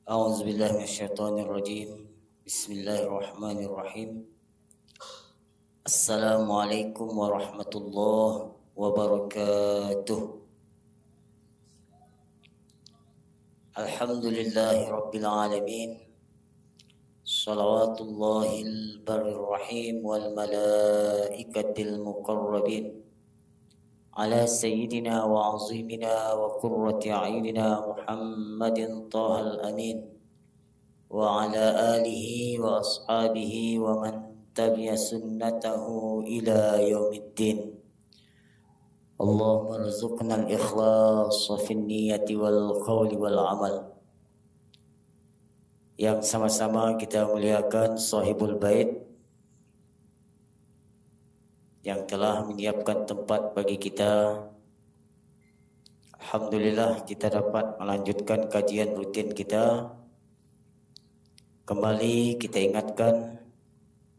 أعوذ بالله من الشيطان الرجيم. بسم الله الرحمن الرحيم. السلام عليكم ورحمة الله وبركاته. الحمد لله رب العالمين. صلوات الله البر الرحيم والملائكة المقربين على سيدنا وعظيمنا وقرة أعيننا محمد طه الأمين وعلى آله وأصحابه ومن تبع سنته إلى يوم الدين. اللهم ارزقنا الإخلاص في النية والقول والعمل. Yang sama-sama kita muliakan sahibul bait yang telah menyiapkan tempat bagi kita. Alhamdulillah kita dapat melanjutkan kajian rutin kita. Kembali kita ingatkan,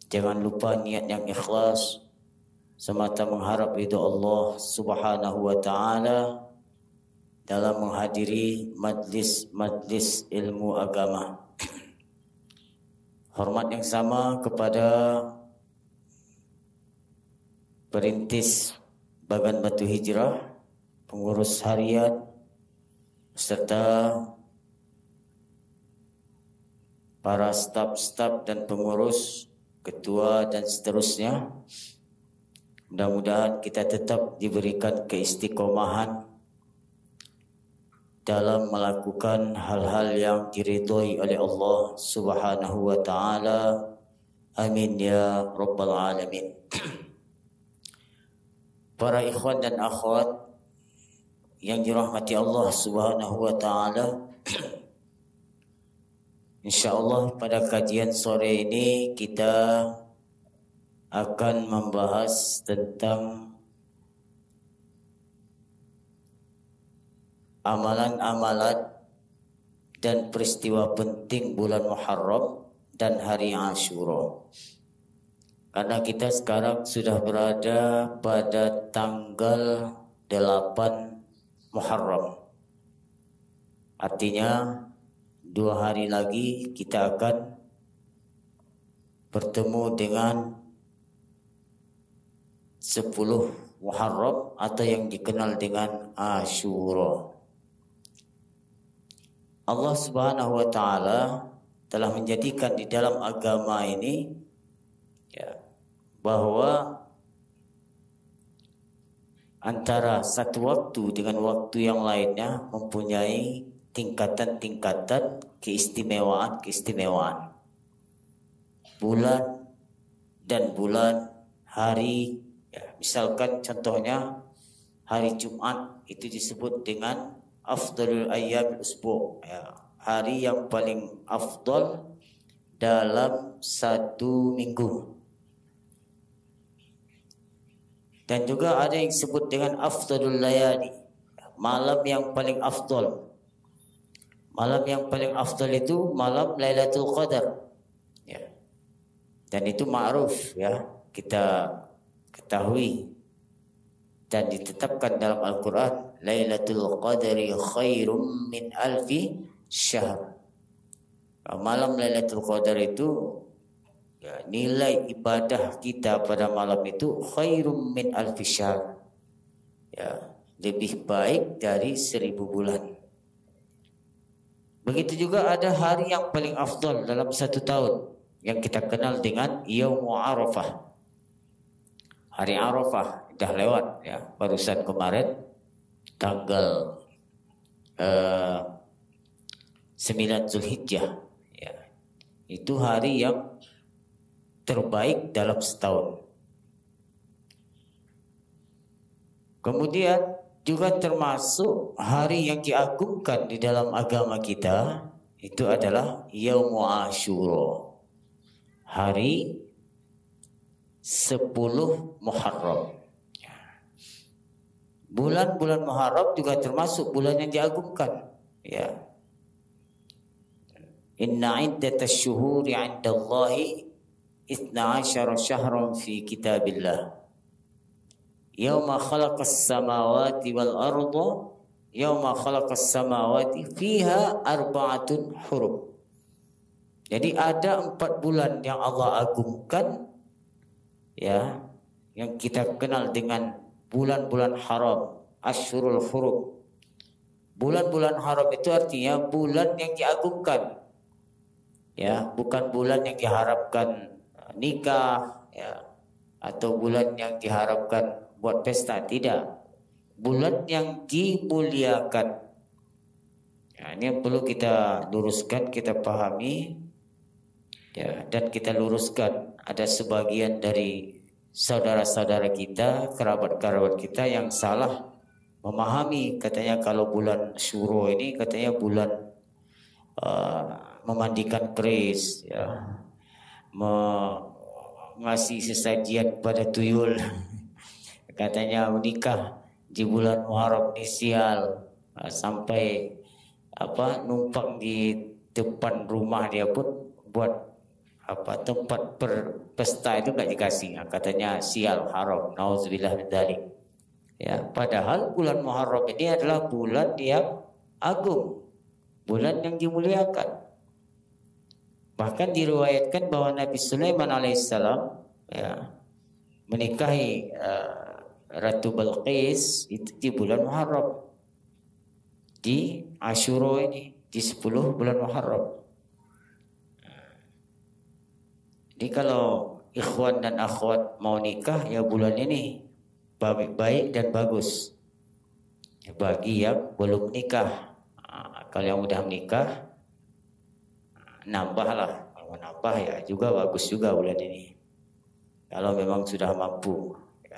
jangan lupa niat yang ikhlas semata mengharap ridha Allah Subhanahu wa taala dalam menghadiri majlis ilmu agama. Hormat yang sama kepada perintis Bagan Batu Hijrah, pengurus harian, serta para staf-staf dan pengurus, ketua dan seterusnya. Mudah-mudahan kita tetap diberikan keistiqomahan dalam melakukan hal-hal yang diridhoi oleh Allah Subhanahu wa taala. Amin ya rabbal alamin. Para ikhwan dan akhwat yang dirahmati Allah Subhanahu wa taala, insyaallah pada kajian sore ini kita akan membahas tentang amalan-amalan dan peristiwa penting bulan Muharram dan hari Asyura. Karena kita sekarang sudah berada pada tanggal 8 Muharram. Artinya 2 hari lagi kita akan bertemu dengan 10 Muharram atau yang dikenal dengan Asyura. Allah Subhanahu wa taala telah menjadikan di dalam agama ini bahwa antara satu waktu dengan waktu yang lainnya mempunyai tingkatan-tingkatan keistimewaan. Bulan dan bulan, hari, misalkan contohnya hari Jumat itu disebut dengan afdalul ayyamil usbu', hari yang paling afdal dalam satu minggu. Dan juga ada yang disebut dengan afdalul layali, malam yang paling afdal. Malam yang paling afdal itu malam Lailatul Qadar. Dan itu ma'ruf, kita ketahui dan ditetapkan dalam Al-Quran, Lailatul Qadri khairum min alfi syahr. Malam Lailatul Qadar itu nilai ibadah kita pada malam itu khairum min alfi syahr, lebih baik dari 1000 bulan. Begitu juga ada hari yang paling afdal dalam satu tahun yang kita kenal dengan Yaumul Arafah. Hari Arafah dah lewat, barusan kemarin tanggal 9 Zulhijjah. Itu hari yang terbaik dalam setahun. Kemudian juga termasuk hari yang diagungkan di dalam agama kita itu adalah Yaumul Asyura, hari 10 Muharram. Bulan-bulan Muharram juga termasuk bulan yang diagungkan. Inna iddatash syuhuri 'indallahi 12 syahran fi kitabillah. Yauma khalaqas samawati wal arda yauma khalaqas samawati fiha arba'atun hurum. Jadi ada 4 bulan yang Allah agungkan, ya, yang kita kenal dengan bulan-bulan haram, Asyhurul Hurum. Bulan-bulan haram itu artinya bulan yang diagungkan, ya, bukan bulan yang diharapkan nikah, ya, atau bulan yang diharapkan buat pesta, tidak. Bulan yang dimuliakan. Ya, ini yang perlu kita luruskan, kita pahami, ya, dan kita luruskan. Ada sebagian dari saudara-saudara kita, kerabat-kerabat kita yang salah memahami, katanya kalau bulan Syuro ini katanya bulan memandikan keris, ya, ngasih sesajian pada tuyul, katanya menikah di bulan Muharram ini sial, sampai numpang di depan rumah dia pun buat tempat berpesta itu nggak dikasih, katanya sial, haram, nauzubillah min dzalik. Ya, padahal bulan Muharram ini adalah bulan yang agung, bulan yang dimuliakan. Bahkan diriwayatkan bahwa Nabi Sulaiman alaihissalam, ya, menikahi Ratu Balqis itu di bulan Muharram, di Asyura ini, di 10 bulan Muharram. Jadi kalau ikhwan dan akhwat mau nikah, ya bulan ini baik dan bagus, ya, bagi yang belum nikah. Kalau yang udah menikah, nambahlah. Kalau nambah ya juga bagus juga bulan ini, kalau memang sudah mampu, ya.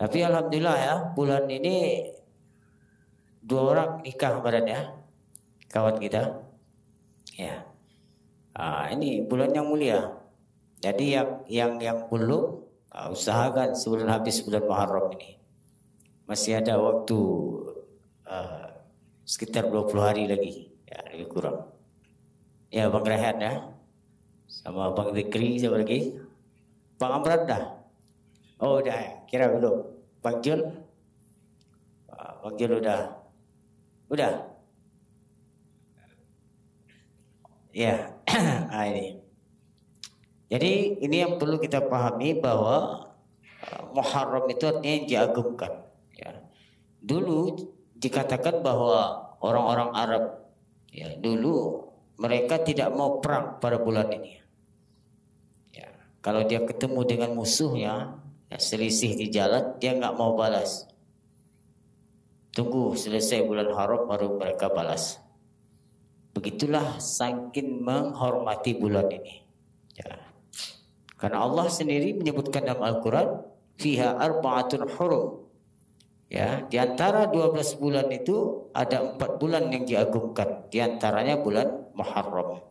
Tapi alhamdulillah ya, bulan ini 2 orang nikah kemarin, ya, kawan kita, ya. Ini bulan yang mulia. Jadi yang belum, usahakan sebelum habis bulan Muharram ini. Masih ada waktu sekitar 20 hari lagi, ya, lebih kurang. Ya, Bang Rehan, ya, sama Bang Zikri, siapa lagi? Bang Amran dah. Oh, udah, ya, kira belum. Bang Jul, Bang Jul udah. Ya, ini. Jadi ini yang perlu kita pahami, bahwa Muharram itu artinya yang diagungkan. Ya. Dulu dikatakan bahwa orang-orang Arab, ya, dulu mereka tidak mau perang pada bulan ini. Ya. Kalau dia ketemu dengan musuhnya, ya, selisih di jalan, dia nggak mau balas. Tunggu selesai bulan haram baru mereka balas. Begitulah saking menghormati bulan ini. Ya. Karena Allah sendiri menyebutkan dalam Al-Quran, fiha arba'atun hurum. Ya, di antara 12 bulan itu ada 4 bulan yang diagungkan. Di antaranya bulan Muharram.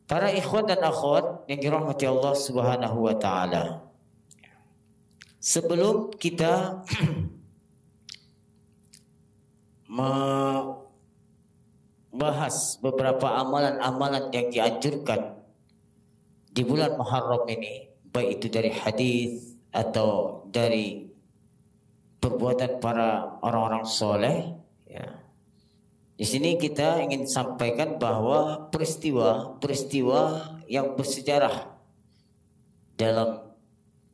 Para ikhwan dan akhwat yang dirahmati Allah Subhanahu wa taala. Sebelum kita membahas beberapa amalan-amalan yang dianjurkan di bulan Muharram ini, baik itu dari hadis atau dari perbuatan para orang-orang soleh, ya. Di sini kita ingin sampaikan bahwa peristiwa yang bersejarah dalam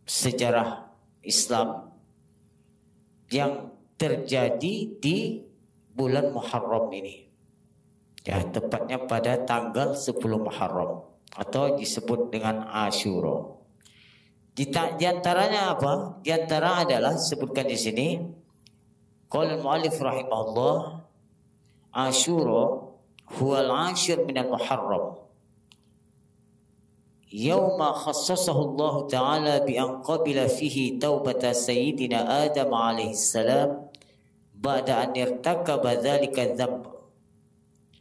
sejarah Islam yang terjadi di bulan Muharram ini, ya, tepatnya pada tanggal 10 Muharram atau disebut dengan Asyura. Di antaranya apa? Di antara adalah sebutkan di sini, qala al-mu'allif rahimahullah, Asyura huwa al-ashir min al-Muharram, yawma khassasahu Allah Ta'ala bi an qabila fihi taubata sayyidina Adam alaihi salam ba'da an irtakaba dhalika dhanb,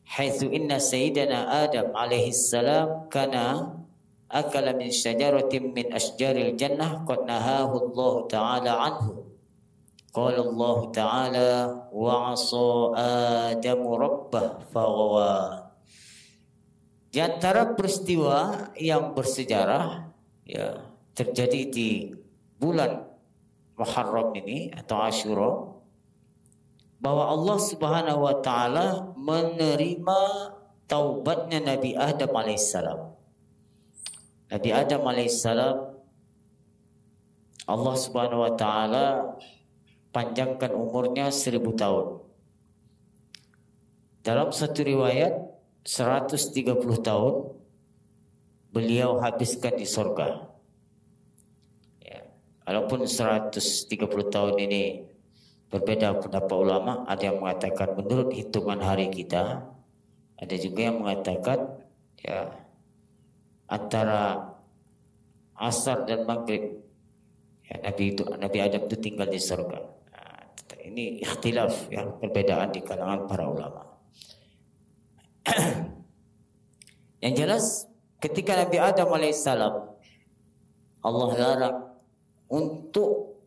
haitsu inna sayyidina Adam alaihi salam kana akala min syajaratin min asjaril jannah qad nahahu Allah Ta'ala anhu. Qala Allah Ta'ala wa 'asa Adamu rabbah faghawa. Di antara peristiwa yang bersejarah, ya, terjadi di bulan Muharram ini atau Asyura, bahwa Allah Subhanahu wa taala menerima taubatnya Nabi Adam alaihissalam. Nabi Adam alaihissalam, Allah Subhanahu wa taala panjangkan umurnya 1000 tahun. Dalam satu riwayat 130 tahun beliau habiskan di surga. Ya, walaupun 130 tahun ini berbeda pendapat ulama, ada yang mengatakan menurut hitungan hari kita, ada juga yang mengatakan ya antara asar dan maghrib. Ya, Nabi Adam itu tinggal di surga. Nah, ini ikhtilaf, ya, perbedaan di kalangan para ulama. Yang jelas ketika Nabi Adam alaihissalam, Allah larang untuk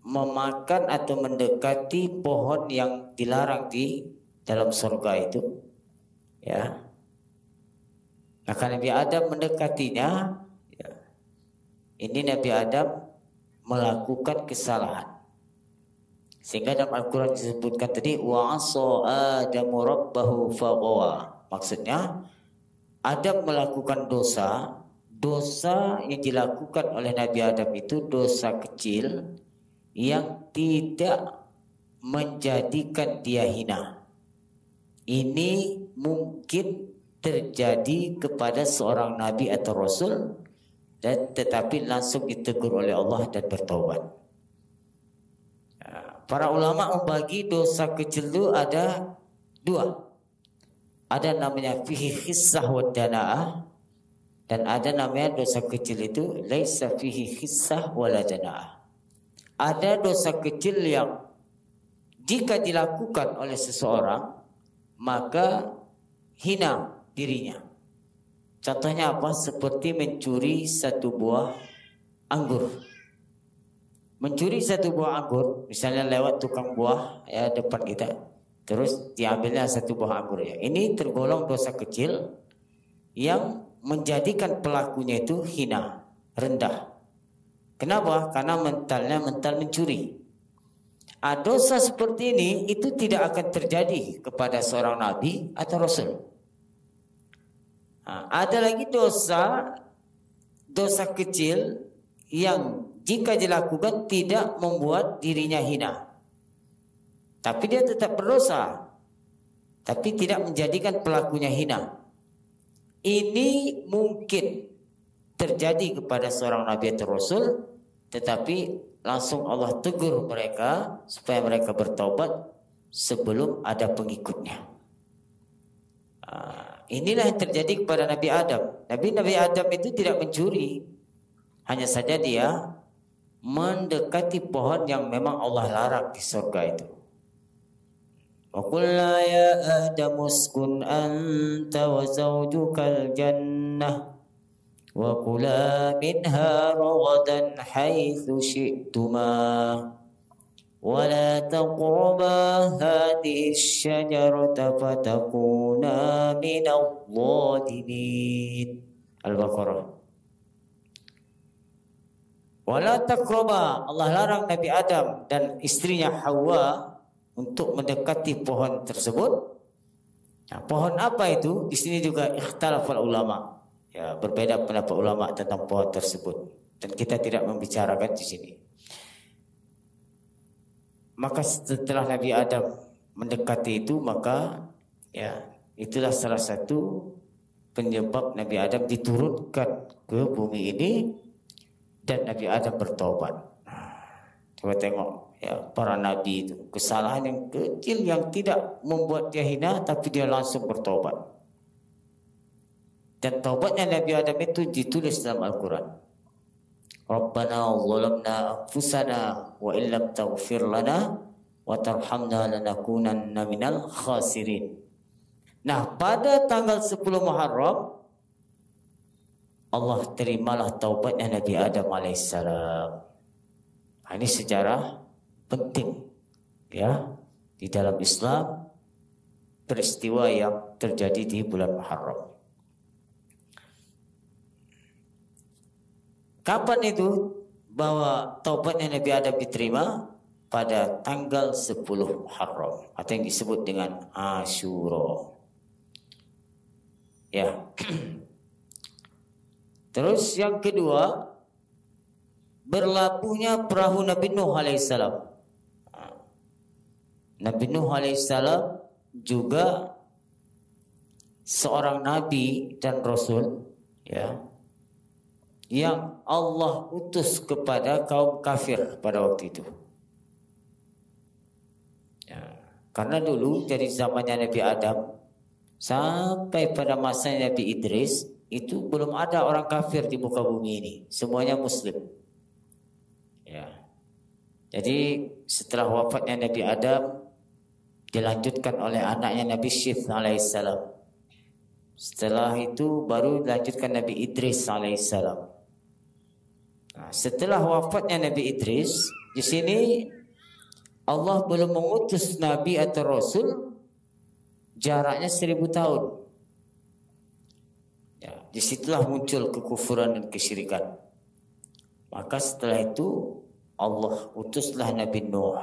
memakan atau mendekati pohon yang dilarang di dalam surga itu, ya. Maka Nabi Adam mendekatinya, ya. Ini Nabi Adam melakukan kesalahan. Sehingga dalam Al-Quran disebutkan tadi wa asa Adamu rabbahu faghawa. Maksudnya Adam melakukan dosa. Dosa yang dilakukan oleh Nabi Adam itu dosa kecil yang tidak menjadikan dia hina. Ini mungkin terjadi kepada seorang nabi atau rasul, dan tetapi langsung ditegur oleh Allah dan bertaubat. Para ulama membagi dosa kecil itu ada dua. Ada namanya fihi khissah wa dana'ah, dan ada namanya dosa kecil itu laisa fihi khissah wa la dana'ah. Ada dosa kecil yang jika dilakukan oleh seseorang maka hina dirinya. Contohnya apa? Seperti mencuri satu buah anggur. Mencuri satu buah anggur, misalnya lewat tukang buah ya depan kita, terus diambilnya satu buah anggur ya. Ini tergolong dosa kecil yang menjadikan pelakunya itu hina, rendah. Kenapa? Karena mentalnya mental mencuri. Dosa seperti ini itu tidak akan terjadi kepada seorang nabi atau rasul. Ada lagi dosa kecil yang jika dilakukan tidak membuat dirinya hina, tapi dia tetap berdosa, tapi tidak menjadikan pelakunya hina. Ini mungkin terjadi kepada seorang nabi atau rasul, tetapi langsung Allah tegur mereka supaya mereka bertobat sebelum ada pengikutnya. Inilah yang terjadi kepada Nabi Adam. Nabi Adam itu tidak mencuri, hanya saja dia mendekati pohon yang memang Allah larang di surga itu. Wa qulna ya Adam uskun anta wa zawjukal jannah wa kula minha ragadan haitsu syi'tuma wa la taqraba hadhihi asy-syajarata fatakuna minadh dhalimin. Al-Baqarah. Wala taqraba, Allah larang Nabi Adam dan istrinya Hawa untuk mendekati pohon tersebut. Nah, pohon apa itu? Di sini juga ikhtilaful ulama. Ya, berbeda pendapat ulama tentang pohon tersebut, dan kita tidak membicarakan di sini. Maka setelah Nabi Adam mendekati itu, maka ya itulah salah satu penyebab Nabi Adam diturunkan ke bumi ini. Dan Nabi Adam bertobat. Coba tengok ya, para nabi itu kesalahan yang kecil yang tidak membuat dia hina, tapi dia langsung bertobat. Dan taubatnya Nabi Adam itu ditulis dalam Al-Quran. Rabbana zalamna anfusana wa illam taghfir lana wa tarhamna lanakunanna minal khasirin. Nah, pada tanggal 10 Muharram Allah terimalah taubatnya Nabi Adam alaihissalam. Ini sejarah penting ya di dalam Islam, peristiwa yang terjadi di bulan Muharram. Kapan itu bahwa taubatnya Nabi Adam diterima? pada tanggal 10 Muharram atau yang disebut dengan Asyura. Ya. Terus yang kedua, berlabuhnya perahu Nabi Nuh alaihissalam. Nabi Nuh alaihissalam juga seorang nabi dan rasul, ya, yang Allah utus kepada kaum kafir pada waktu itu. Ya, karena dulu dari zamannya Nabi Adam sampai pada masa Nabi Idris itu belum ada orang kafir di muka bumi ini, semuanya Muslim. Ya, jadi setelah wafatnya Nabi Adam dilanjutkan oleh anaknya Nabi Syith alaihissalam. Setelah itu baru dilanjutkan Nabi Idris alaihissalam. Nah, setelah wafatnya Nabi Idris, di sini Allah belum mengutus Nabi atau Rasul, jaraknya 1000 tahun. Ya, disitulah muncul kekufuran dan kesyirikan. Maka setelah itu Allah utuslah Nabi Nuh.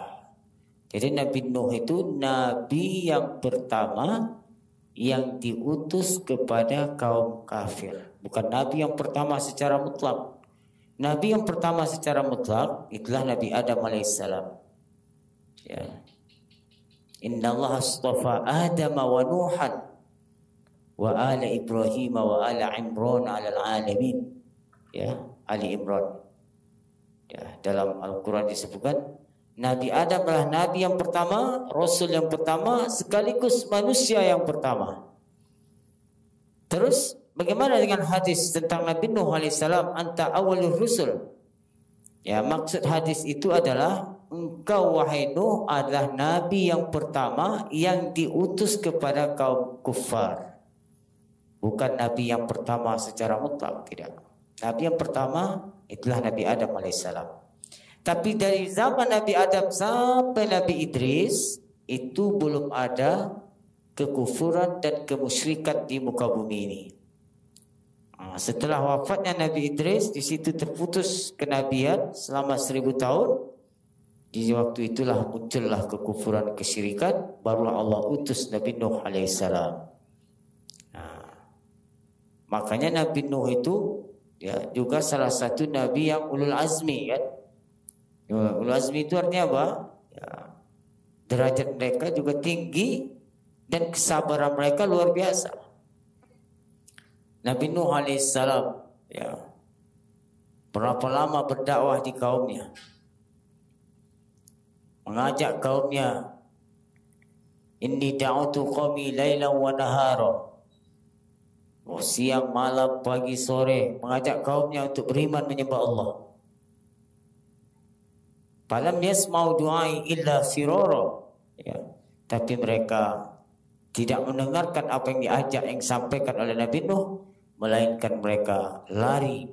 Jadi Nabi Nuh itu Nabi yang pertama yang diutus kepada kaum kafir. Bukan Nabi yang pertama secara mutlak. Nabi yang pertama secara mutlak itulah Nabi Adam alaihissalam. Ya. Inna Allah astafa Adam wa Nuhan wa ala Ibrahim wa ala Imran ala alamin. Ya, Ali Imran. Ya, dalam Al-Quran disebutkan Nabi Adam adalah Nabi yang pertama, Rasul yang pertama, sekaligus manusia yang pertama. Terus bagaimana dengan hadis tentang Nabi Nuh alaihissalam, anta awalur rusul? Ya, maksud hadis itu adalah engkau wahai Nuh adalah Nabi yang pertama yang diutus kepada kaum kufar. Bukan Nabi yang pertama secara mutlak, tidak. Nabi yang pertama itulah Nabi Adam alaihissalam. Tapi dari zaman Nabi Adam sampai Nabi Idris itu belum ada kekufuran dan kemusyrikan di muka bumi ini. Setelah wafatnya Nabi Idris, di situ terputus kenabian selama 1000 tahun. Di waktu itulah muncullah kekufuran kesyirikan, barulah Allah utus Nabi Nuh alaihissalam. Makanya Nabi Nuh itu ya juga salah satu nabi yang ulul azmi kan. Ulul azmi itu artinya apa? Ya, derajat mereka juga tinggi dan kesabaran mereka luar biasa. Nabi Nuh alaihissalam ya berapa lama berdakwah di kaumnya, mengajak kaumnya, inni da'utu qaumi lailan wa nahara. Siang, malam, pagi, sore mengajak kaumnya untuk beriman menyembah Allah. Falam yasma'u du'ai illa firara. Ya, tapi mereka tidak mendengarkan apa yang diajak, yang disampaikan oleh Nabi Nuh, melainkan mereka lari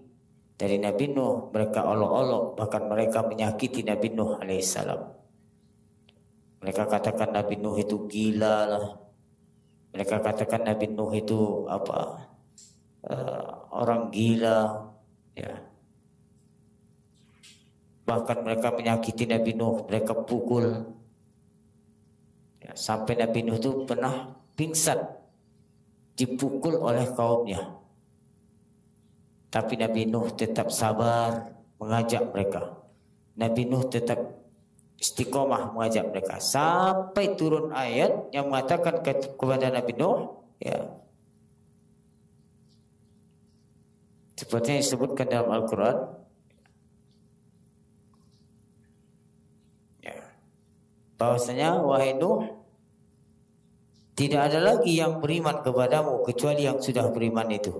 dari Nabi Nuh, mereka olok-olok, bahkan mereka menyakiti Nabi Nuh alaihissalam. Mereka katakan Nabi Nuh itu gila lah. Mereka katakan Nabi Nuh itu apa? Orang gila, ya. Bahkan mereka menyakiti Nabi Nuh, mereka pukul. Ya, sampai Nabi Nuh itu pernah pingsan, dipukul oleh kaumnya. Tapi Nabi Nuh tetap sabar mengajak mereka. Nabi Nuh tetap istiqomah mengajak mereka sampai turun ayat yang mengatakan kepada Nabi Nuh, ya, seperti yang disebutkan dalam Al-Quran, ya, bahwasanya wahai Nuh, tidak ada lagi yang beriman kepadamu kecuali yang sudah beriman itu.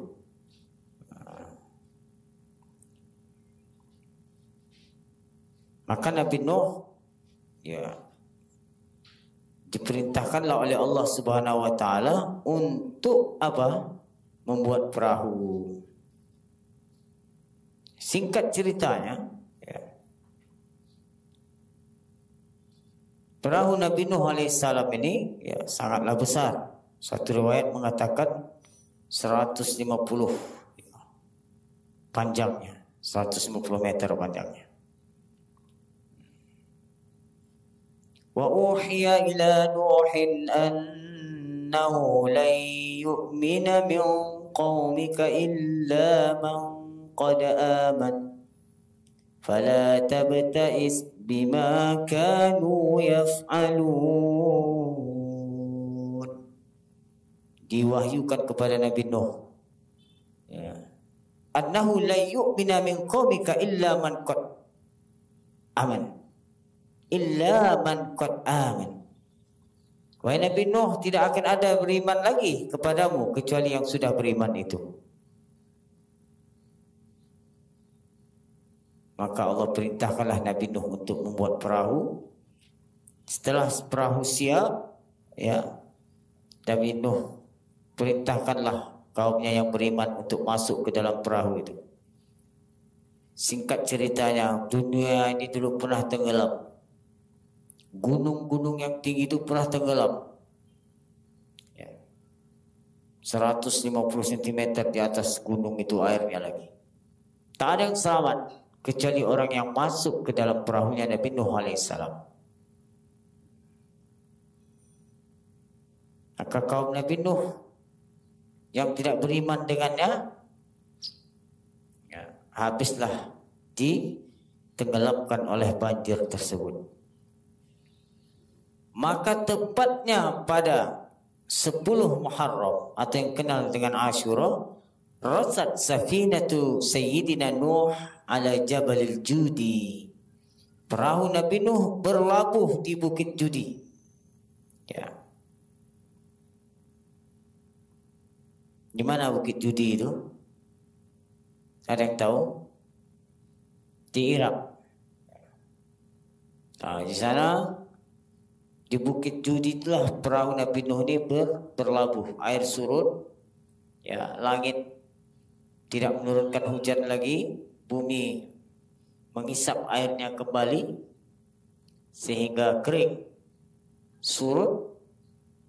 Maka Nabi Nuh ya diperintahkanlah oleh Allah Subhanahu wa taala untuk apa? Membuat perahu. Singkat ceritanya, ya, perahu Nabi Nuh alaihissalam ini ya sangatlah besar. Satu riwayat mengatakan 150 panjangnya, 150 meter panjangnya. Wa uhiya ila Nuhin annahu lan yu'mina min qaumika illa man qad aman fala tabta'is bima kanu yaf'alun. Diwahyukan kepada Nabi Nuh, ya, annahu la yu'mina min qaumika illa man qad aman. Illa man qad aman. Wahai Nabi Nuh, tidak akan ada beriman lagi kepadamu kecuali yang sudah beriman itu. Maka Allah perintahkanlah Nabi Nuh untuk membuat perahu. Setelah perahu siap, ya, Nabi Nuh perintahkanlah kaumnya yang beriman untuk masuk ke dalam perahu itu. Singkat ceritanya, dunia ini dulu pernah tenggelam. Gunung-gunung yang tinggi itu pernah tenggelam, ya. 150 cm di atas gunung itu airnya lagi. Tak ada yang selamat kecuali orang yang masuk ke dalam perahunya Nabi Nuh alaihissalam. Maka kaum Nabi Nuh yang tidak beriman dengannya, ya, habislah ditenggelamkan oleh banjir tersebut. Maka tepatnya pada 10 Muharram atau yang kenal dengan Ashura, rasat safinatu Sayyidina Nuh ala Jabalil Judi. Perahu Nabi Nuh berlabuh di Bukit Judi. Ya. Di mana Bukit Judi itu? Ada yang tahu? Di Irak. Nah, di sana, di Bukit Judi itulah perahu Nabi Nuh ini berlabuh. Air surut, ya, langit tidak menurunkan hujan lagi, bumi mengisap airnya kembali sehingga kering, surut,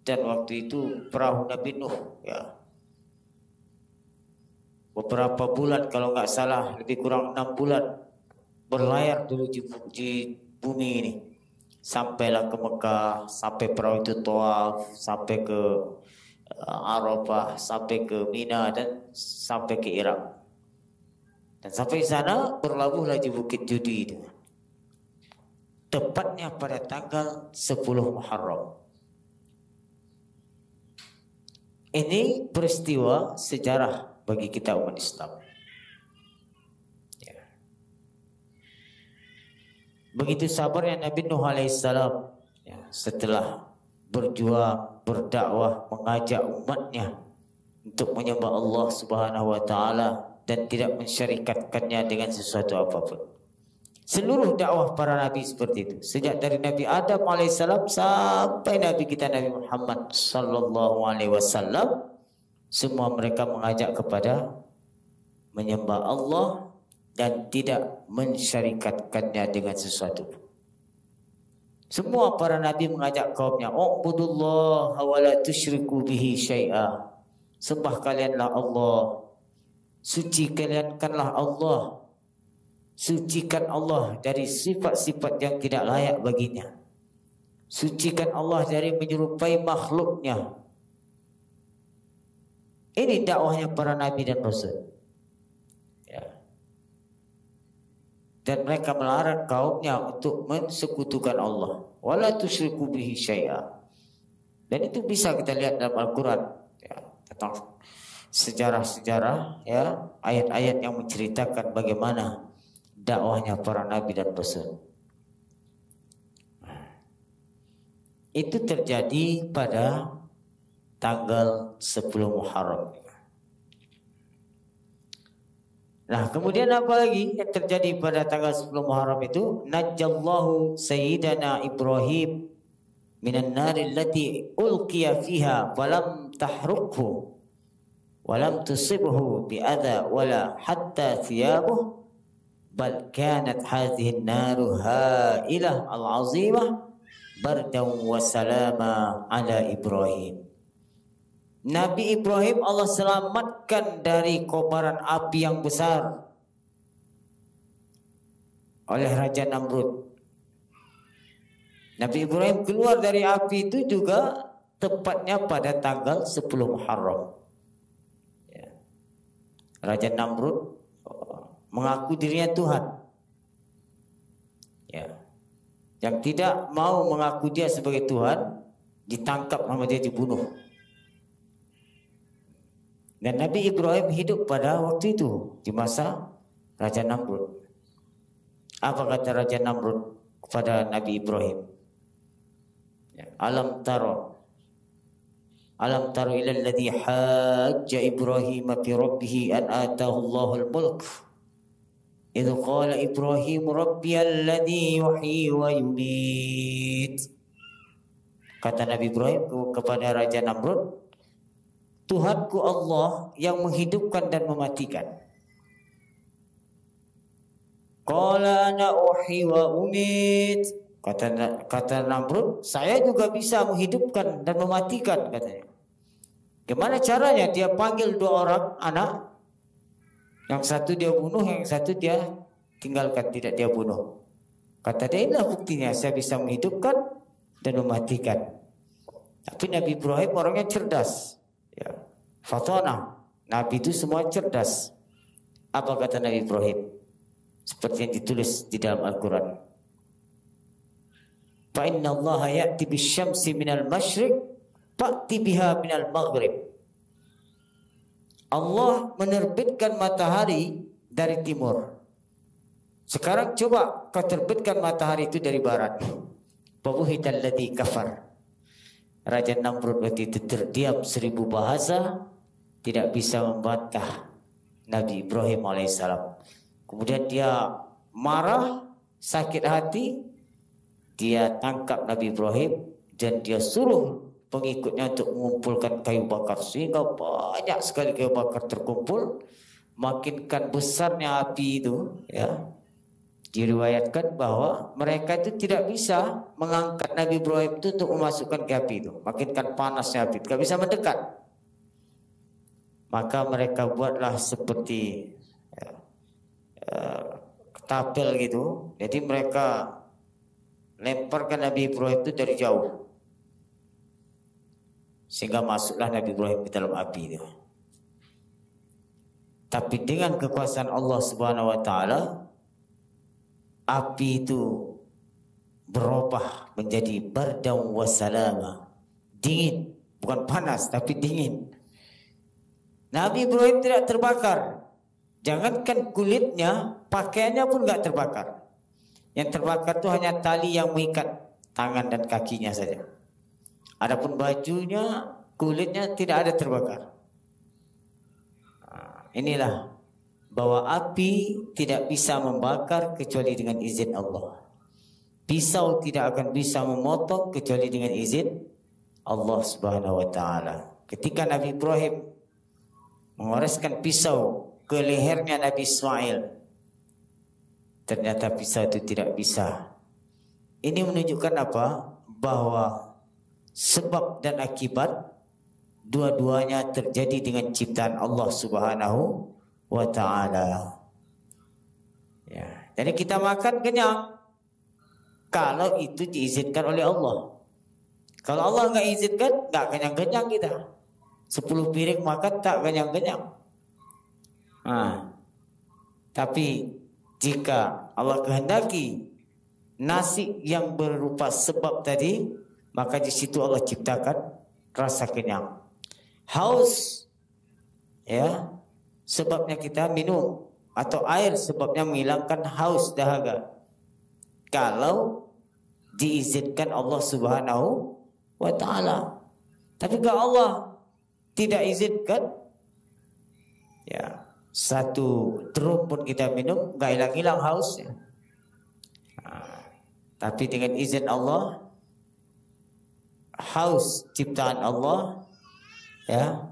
dan waktu itu perahu Nabi Nuh, ya, beberapa bulan, kalau nggak salah lebih kurang 6 bulan berlayar dulu di bumi ini. Sampailah ke Mekah, sampai perahu itu tawaf, sampai ke Arafah, sampai ke Mina, dan sampai ke Irak. Dan sampai sana berlabuhlah di Bukit Judi itu. Tepatnya pada tanggal 10 Muharram. Ini peristiwa sejarah bagi kita umat Islam. Begitu sabarnya Nabi Nuh alaihissalam, ya, setelah berjuang, berdakwah, mengajak umatnya untuk menyembah Allah Subhanahu wa taala dan tidak mensyarikatkannya dengan sesuatu apapun. Seluruh dakwah para nabi seperti itu. Sejak dari Nabi Adam alaihissalam sampai Nabi kita Nabi Muhammad sallallahu alaihi wasallam, semua mereka mengajak kepada menyembah Allah dan tidak mensyarikatkannya dengan sesuatu. Semua para nabi mengajak kaumnya, "U'budullaha wa la tusyriku bihi syai'a." Sembah kalianlah Allah, sucikanlah Allah, sucikan Allah dari sifat-sifat yang tidak layak baginya. Sucikan Allah dari menyerupai makhluknya. Ini dakwahnya para nabi dan rasul. Dan mereka melarang kaumnya untuk mensekutukan Allah. Wala tusyriku bihi syai'a. Dan itu bisa kita lihat dalam Al-Quran, ya, tentang sejarah-sejarah, ya, ayat-ayat yang menceritakan bagaimana dakwahnya para nabi dan rasul. Itu terjadi pada tanggal 10 Muharram. Nah, kemudian apa lagi yang terjadi pada tanggal 10 Muharram itu? Najjallahu Sayyidana Ibrahim minan nari allati ulqiya fiha falam tahrukhu walam tusibhu bi'adha wala hatta thiyabuh bal kanat hadhihi an-naru ha'ilah al-'azimah bardan wa salama ala Ibrahim. Nabi Ibrahim Allah selamatkan dari kobaran api yang besar oleh Raja Namrud. Nabi Ibrahim keluar dari api itu juga tepatnya pada tanggal 10 Muharram. Ya. Raja Namrud mengaku dirinya Tuhan. Ya. Yang tidak mau mengaku dia sebagai Tuhan ditangkap sama dia, dibunuh. Dan Nabi Ibrahim hidup pada waktu itu di masa Raja Namrud. Apa kata Raja Namrud kepada Nabi Ibrahim? Ya. Alam taro ila alladhi hajja Ibrahim fi rabbih an atahu Allahul mulk. Idh qala Ibrahim rabbiyal ladzi yuhyi wa yumiit. Kata Nabi Ibrahim kepada Raja Namrud, Tuhanku Allah yang menghidupkan dan mematikan. Qala ana uhyi wa umit. Kata Namrud, saya juga bisa menghidupkan dan mematikan, katanya. Gimana caranya? Dia panggil dua orang anak. Yang satu dia bunuh, yang satu dia tinggalkan, tidak dia bunuh. Kata dia, inilah buktinya saya bisa menghidupkan dan mematikan. Tapi Nabi Ibrahim orangnya cerdas. Ya. Fatana. Nabi itu semua cerdas. Apa kata Nabi Ibrahim? Seperti yang ditulis di dalam Al-Quran. Fa inna Allah ya'ti bisyamsi minal masyriq fa'ti biha minal maghrib. Allah menerbitkan matahari dari timur. Sekarang coba kau terbitkan matahari itu dari barat. Fabuhital ladzi kafar. Raja Namrud waktu itu terdiam 1000 bahasa, tidak bisa membantah Nabi Ibrahim alaihissalam. Kemudian dia marah, sakit hati, dia tangkap Nabi Ibrahim dan dia suruh pengikutnya untuk mengumpulkan kayu bakar, sehingga banyak sekali kayu bakar terkumpul. Makinkan besarnya api itu, ya. Diriwayatkan bahwa mereka itu tidak bisa mengangkat Nabi Ibrahim itu untuk memasukkan ke api itu. Makinkan panasnya api, tidak bisa mendekat. Maka mereka buatlah seperti ketapel gitu. Jadi mereka lemparkan Nabi Ibrahim itu dari jauh, sehingga masuklah Nabi Ibrahim ke dalam api itu. Tapi dengan kekuasaan Allah Subhanahu wa taala, api itu berubah menjadi bardam wa salama. Dingin, bukan panas tapi dingin. Nabi Ibrahim tidak terbakar. Jangankan kulitnya, pakaiannya pun enggak terbakar. Yang terbakar itu hanya tali yang mengikat tangan dan kakinya saja. Adapun bajunya, kulitnya tidak ada terbakar. Inilah bahwa api tidak bisa membakar kecuali dengan izin Allah. Pisau tidak akan bisa memotong kecuali dengan izin Allah Subhanahu wa taala. Ketika Nabi Ibrahim mengoraskan pisau ke lehernya Nabi Ismail, ternyata pisau itu tidak bisa. Ini menunjukkan apa? Bahwa sebab dan akibat dua-duanya terjadi dengan ciptaan Allah Subhanahu wa ta'ala. Ya, jadi kita makan kenyang kalau itu diizinkan oleh Allah. Kalau Allah nggak izinkan, nggak kenyang-kenyang kita. 10 piring makan tak kenyang-kenyang. Tapi jika Allah kehendaki nasi yang berupa sebab tadi, maka di situ Allah ciptakan rasa kenyang. Haus, ya, sebabnya kita minum, atau air sebabnya menghilangkan haus dahaga. Kalau diizinkan Allah Subhanahu wa taala. Tapi kalau Allah tidak izinkan, ya, satu drum pun kita minum enggak hilang-hilang hausnya. Tapi dengan izin Allah, haus ciptaan Allah, ya.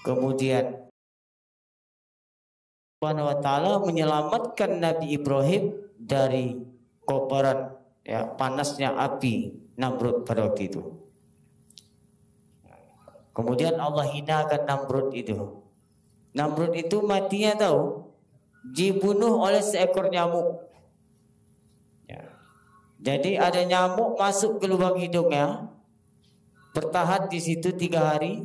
Kemudian Subhanahu wa taala menyelamatkan Nabi Ibrahim dari kobaran, ya, panasnya api Namrud pada waktu itu. Kemudian Allah hinakan Namrud itu. Namrud itu matinya tahu, dibunuh oleh seekor nyamuk. Ya. Jadi ada nyamuk masuk ke lubang hidungnya, bertahan di situ 3 hari.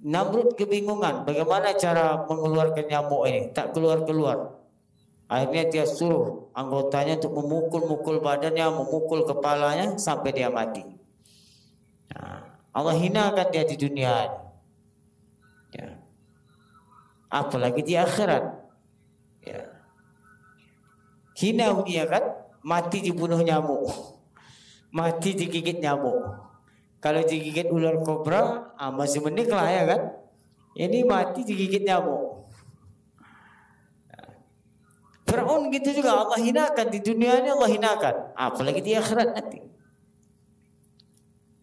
Namrud kebingungan bagaimana cara mengeluarkan nyamuk ini, tak keluar-keluar. Akhirnya dia suruh anggotanya untuk memukul-mukul badannya, memukul kepalanya sampai dia mati. Nah, Allah hinakan dia di dunia ini. Ya. Apalagi di akhirat. Ya. Hina dia kan, mati dibunuh nyamuk, mati digigit nyamuk. Kalau digigit ular kobra, masih mending lah ya kan. Ini mati digigit nyamuk. Fir'aun gitu juga Allah hinakan di dunia ini, Allah hinakan. Apalagi di akhirat nanti.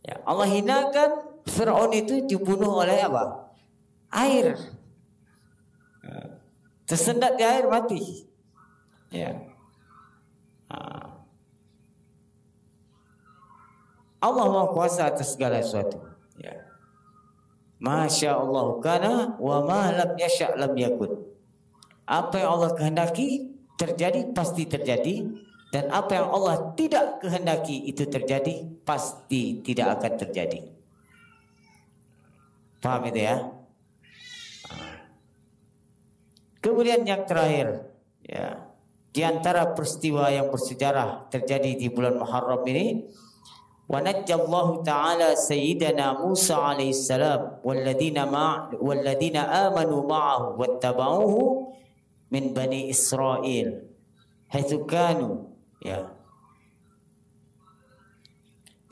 Ya, Allah hinakan Fir'aun itu dibunuh oleh apa? Air. Tersendat di air mati. Ya. Allah Maha Kuasa atas segala sesuatu. Ya. Masya Allah kana wa ma lam yasha' lam yakun. Apa yang Allah kehendaki terjadi pasti terjadi, dan apa yang Allah tidak kehendaki itu terjadi pasti tidak akan terjadi. Paham itu ya? Kemudian yang terakhir, ya, di antara peristiwa yang bersejarah terjadi di bulan Muharram ini, wa najjallahu ta'ala sayyidana Musa alaihi salam walladina amanu ma'ahu wattaba'uhu min bani Israel haitsu kanu, ya.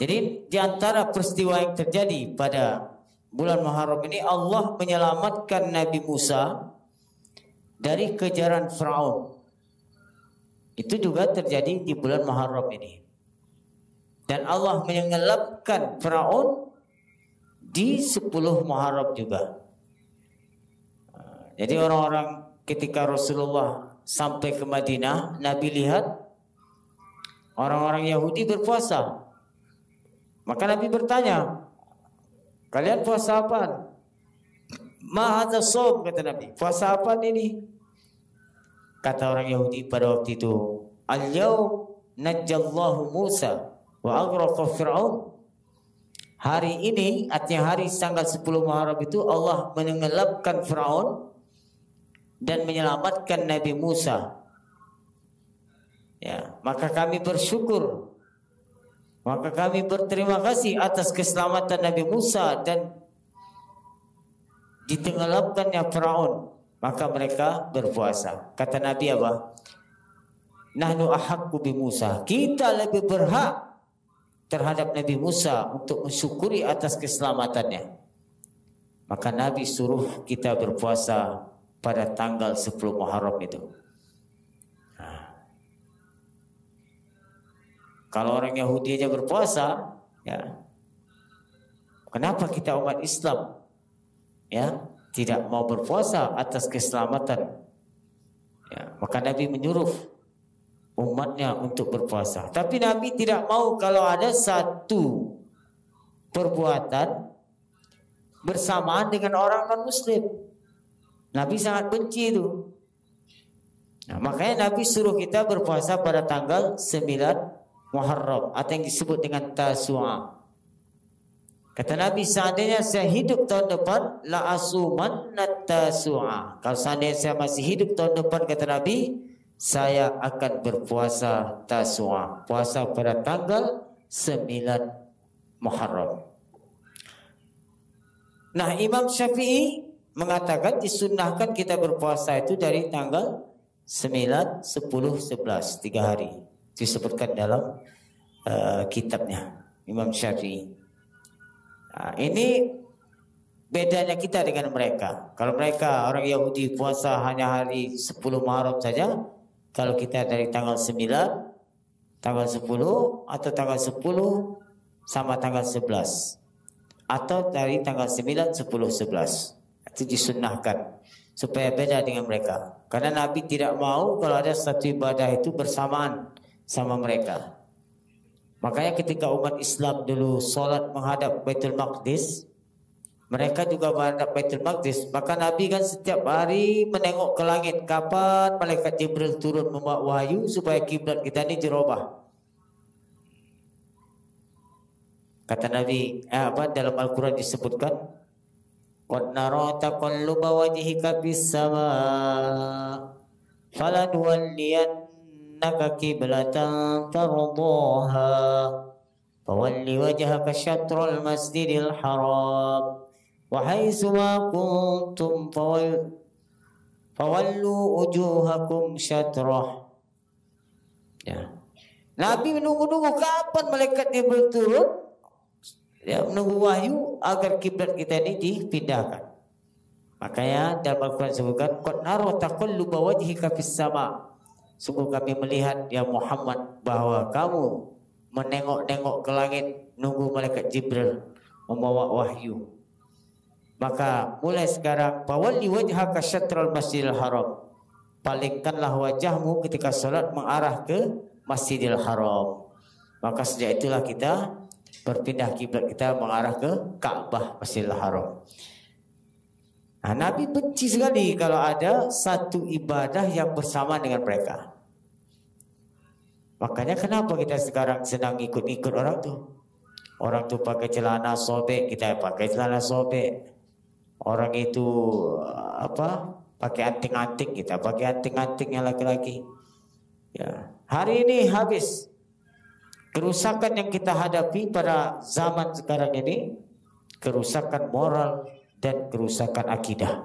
Jadi di antara peristiwa yang terjadi pada bulan Muharram ini, Allah menyelamatkan Nabi Musa dari kejaran Firaun. Itu juga terjadi di bulan Muharram ini. Dan Allah menenggelamkan Firaun di 10 Muharram juga. Jadi orang-orang ketika Rasulullah sampai ke Madinah, Nabi lihat orang-orang Yahudi berpuasa. Maka Nabi bertanya, kalian puasa apa? Ma hadza shaum, kata Nabi. Puasa apa ini? Kata orang Yahudi pada waktu itu, al-yaum najjallahu Musa wa aghraqa Fir'aun. Hari ini, artinya hari tanggal 10 Muharram itu, Allah menenggelamkan Fir'aun dan menyelamatkan Nabi Musa. Ya, maka kami bersyukur, maka kami berterima kasih atas keselamatan Nabi Musa dan ditenggelamkannya Firaun. Maka mereka berpuasa. Kata Nabi apa? Nahnu ahaqqu bi Musa. Kita lebih berhak terhadap Nabi Musa untuk mensyukuri atas keselamatannya. Maka Nabi suruh kita berpuasa pada tanggal 10 Muharram itu. Kalau orang Yahudi aja berpuasa, ya, kenapa kita umat Islam, ya, tidak mau berpuasa atas keselamatan? Ya, maka Nabi menyuruh umatnya untuk berpuasa. Tapi Nabi tidak mau kalau ada satu perbuatan bersamaan dengan orang non-Muslim. Nabi sangat benci itu. Nah, makanya Nabi suruh kita berpuasa pada tanggal 9 Muharram atau yang disebut dengan Tasu'a. Kata Nabi, seandainya saya hidup tahun depan, la asuman Tasu'a. Kalau seandainya saya masih hidup tahun depan, kata Nabi, saya akan berpuasa Tasu'a, puasa pada tanggal 9 Muharram. Nah, Imam Syafi'i mengatakan disunnahkan kita berpuasa itu dari tanggal 9, 10, 11, 3 hari. Disebutkan dalam kitabnya Imam Syafi'i. Nah, ini bedanya kita dengan mereka. Kalau mereka orang Yahudi puasa hanya hari 10 Muharram saja, kalau kita dari tanggal 9, tanggal 10 atau tanggal 10 sama tanggal 11, atau dari tanggal 9, 10, 11, itu disunnahkan supaya beda dengan mereka. Karena Nabi tidak mau kalau ada satu ibadah itu bersamaan sama mereka. Makanya ketika umat Islam dulu sholat menghadap Baitul Maqdis, mereka juga menghadap Baitul Maqdis. Maka Nabi kan setiap hari menengok ke langit, kapan malaikat Jibril turun membawa wahyu supaya kiblat kita ini dirubah. Kata Nabi, dalam Al-Quran disebutkan, qad nara taqalluba wajhika fis sama' falanuwalliyannaka qiblatan tardaha fawalli wajhaka syatrul masjidil haram wa haitsu ma kuntum fawallu wujuhakum syatrah. Ya. Nabi menunggu-nunggu kapan malaikat Jibril turun, ya, menunggu wahyu agar kiblat kita ini dipindahkan. Makanya dalam Al-Quran disebutkan, qad nara taqalluba wajhika fis sama'. Sungguh kami melihat ya Muhammad bahwa kamu menengok-nengok ke langit nunggu malaikat Jibril membawa wahyu. Maka mulai sekarang, fawalli wajhaka syatral masjidil haram. Palingkanlah wajahmu ketika salat mengarah ke Masjidil Haram. Maka sejak itulah kita berpindah kiblat kita mengarah ke Ka'bah, Masjidil Haram. Nah, Nabi benci sekali kalau ada satu ibadah yang bersama dengan mereka. Makanya kenapa kita sekarang senang ikut-ikut orang tuh? Orang tuh pakai celana sobek, kita pakai celana sobek. Orang itu pakai anting-anting, kita pakai anting-anting yang laki-laki. Ya, hari ini habis. Kerusakan yang kita hadapi pada zaman sekarang ini, kerusakan moral dan kerusakan akidah.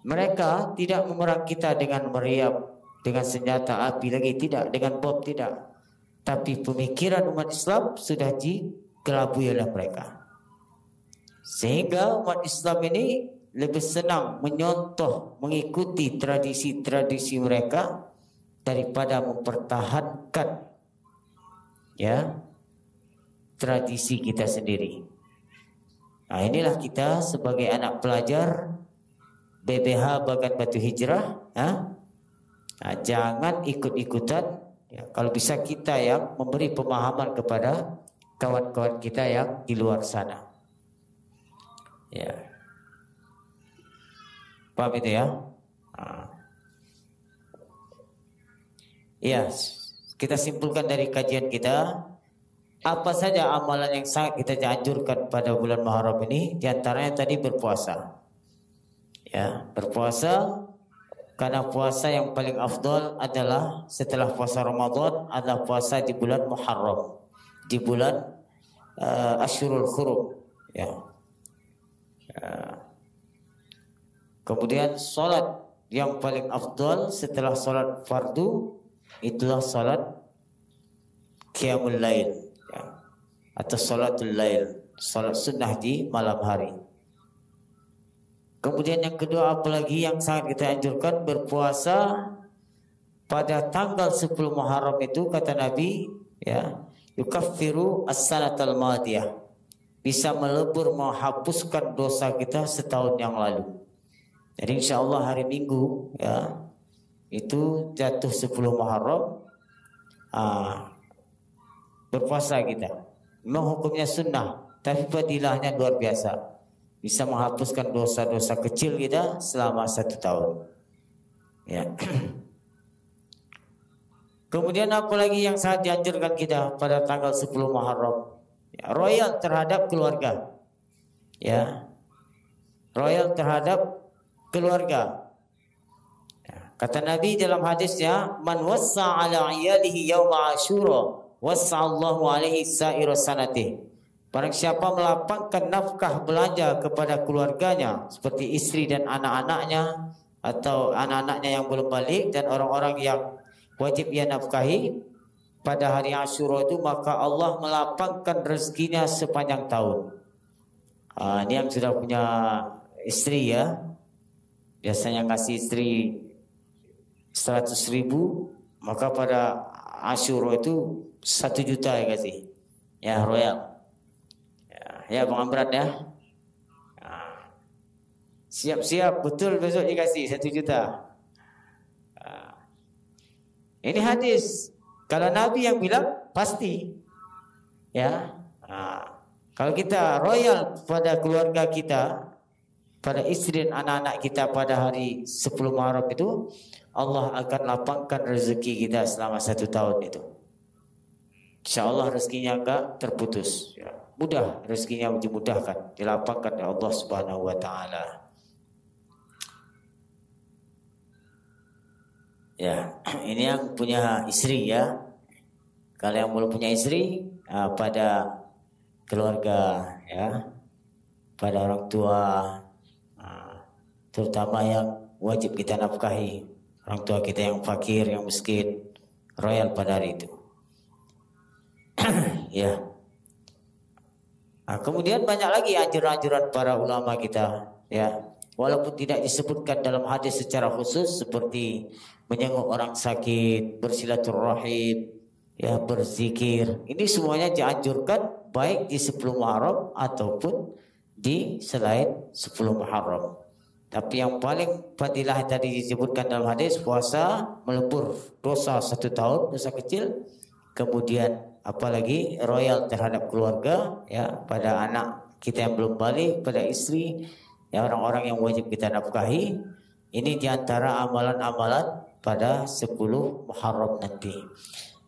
Mereka tidak memerang kita dengan meriam, dengan senjata api lagi, tidak, dengan bom tidak. Tapi pemikiran umat Islam sudah digelabui oleh mereka. Sehingga umat Islam ini lebih senang menyontoh, mengikuti tradisi-tradisi mereka daripada mempertahankan ya tradisi kita sendiri. Nah, inilah kita sebagai anak pelajar BBH Bagan Batu Hijrah, nah, jangan ikut-ikutan. Ya, kalau bisa kita yang memberi pemahaman kepada kawan-kawan kita yang di luar sana. Ya, paham itu ya? Ya, kita simpulkan dari kajian kita, apa saja amalan yang sangat kita anjurkan pada bulan Muharram ini. Di antaranya tadi berpuasa. Ya, berpuasa, karena puasa yang paling afdal adalah setelah puasa Ramadan adalah puasa di bulan Muharram, di bulan Asyurul Hurum. Ya. Kemudian salat yang paling afdal setelah salat fardu itulah salat Qiyamul Lail, ya, atau salatul Lail, salat sunnah di malam hari. Kemudian yang kedua, apalagi yang sangat kita anjurkan, berpuasa pada tanggal 10 Muharram itu, kata Nabi, ya, yukaffiru as-sanatal madiyah, bisa melebur, menghapuskan dosa kita setahun yang lalu. Jadi insya Allah hari Minggu, ya, itu jatuh 10 Muharram, berpuasa kita. Memang hukumnya sunnah, tapi fadilahnya luar biasa. Bisa menghapuskan dosa-dosa kecil kita selama 1 tahun. Ya. Kemudian apa lagi yang sangat dianjurkan kita pada tanggal 10 Muharram? Ya, royal terhadap keluarga. Ya. Royal terhadap keluarga. Ya. Kata Nabi dalam hadisnya, man wassa ala iyalihi yawma Asyura wassa Allahu alaihi sa'ira sanatih. Barang siapa melapangkan nafkah belanja kepada keluarganya seperti istri dan anak-anaknya, atau anak-anaknya yang belum balik dan orang-orang yang wajib ia nafkahi pada hari Asyura itu, maka Allah melapangkan rezekinya sepanjang tahun. Ini yang sudah punya istri ya, biasanya ngasih istri 100.000, maka pada Asyura itu 1 juta ya kasih. Ya, royal. Ya, Bang Amran ya. Siap-siap betul besok dikasih 1 juta. Ini hadis. Kalau Nabi yang bilang pasti. Ya. Kalau kita royal pada keluarga kita, pada istri dan anak-anak kita pada hari 10 Muharram itu, Allah akan lapangkan rezeki kita selama 1 tahun itu. insya Allah rezekinya enggak terputus. Ya. Mudah rezekinya dimudahkan, dilapangkan oleh Allah Subhanahu wa taala. Ya, ini yang punya istri ya. Kalau yang belum punya istri, pada keluarga ya, pada orang tua, terutama yang wajib kita nafkahi, orang tua kita yang fakir, yang miskin, royal pada hari itu. Ya. Kemudian banyak lagi anjuran-anjuran para ulama kita ya. Walaupun tidak disebutkan dalam hadis secara khusus seperti menjenguk orang sakit, bersilaturahim, ya berzikir. Ini semuanya dianjurkan baik di 10 Muharram ataupun di selain 10 Muharram. Tapi yang paling fadilah tadi disebutkan dalam hadis, puasa melebur dosa 1 tahun, dosa kecil. Kemudian apalagi royal terhadap keluarga ya, pada anak kita yang belum balik, pada istri, ya orang-orang yang wajib kita nafkahi. Ini diantara amalan-amalan pada 10 Muharram nanti.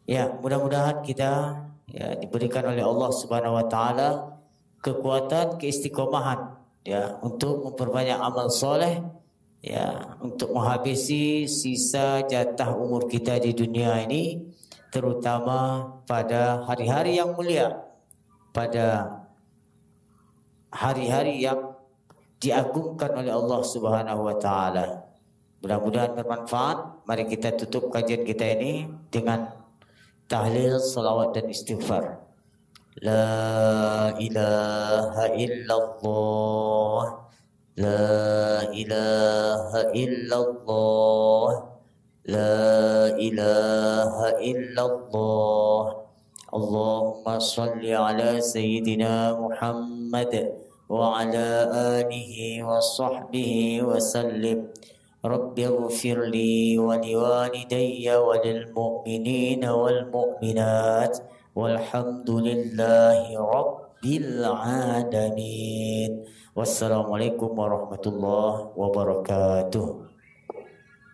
Ya, mudah-mudahan kita ya diberikan oleh Allah Subhanahu wa taala kekuatan, keistiqomahan ya untuk memperbanyak amal soleh ya, untuk menghabisi sisa jatah umur kita di dunia ini, terutama pada hari-hari yang mulia, pada hari-hari yang diagungkan oleh Allah Subhanahu wa taala. Mudah-mudahan bermanfaat. Mari kita tutup kajian kita ini dengan tahlil, salawat dan istighfar. La ilaha illallah, la ilaha illallah, la ilaha illallah. Allahumma salli ala sayyidina Muhammad wa ala alihi wa sahbihi wa sallim. Rabbi ighfir li wa liwalidayya wa lil mu'minina wal mu'minat walhamdulillahi rabbil alamin. Wassalamualaikum warahmatullahi wabarakatuh.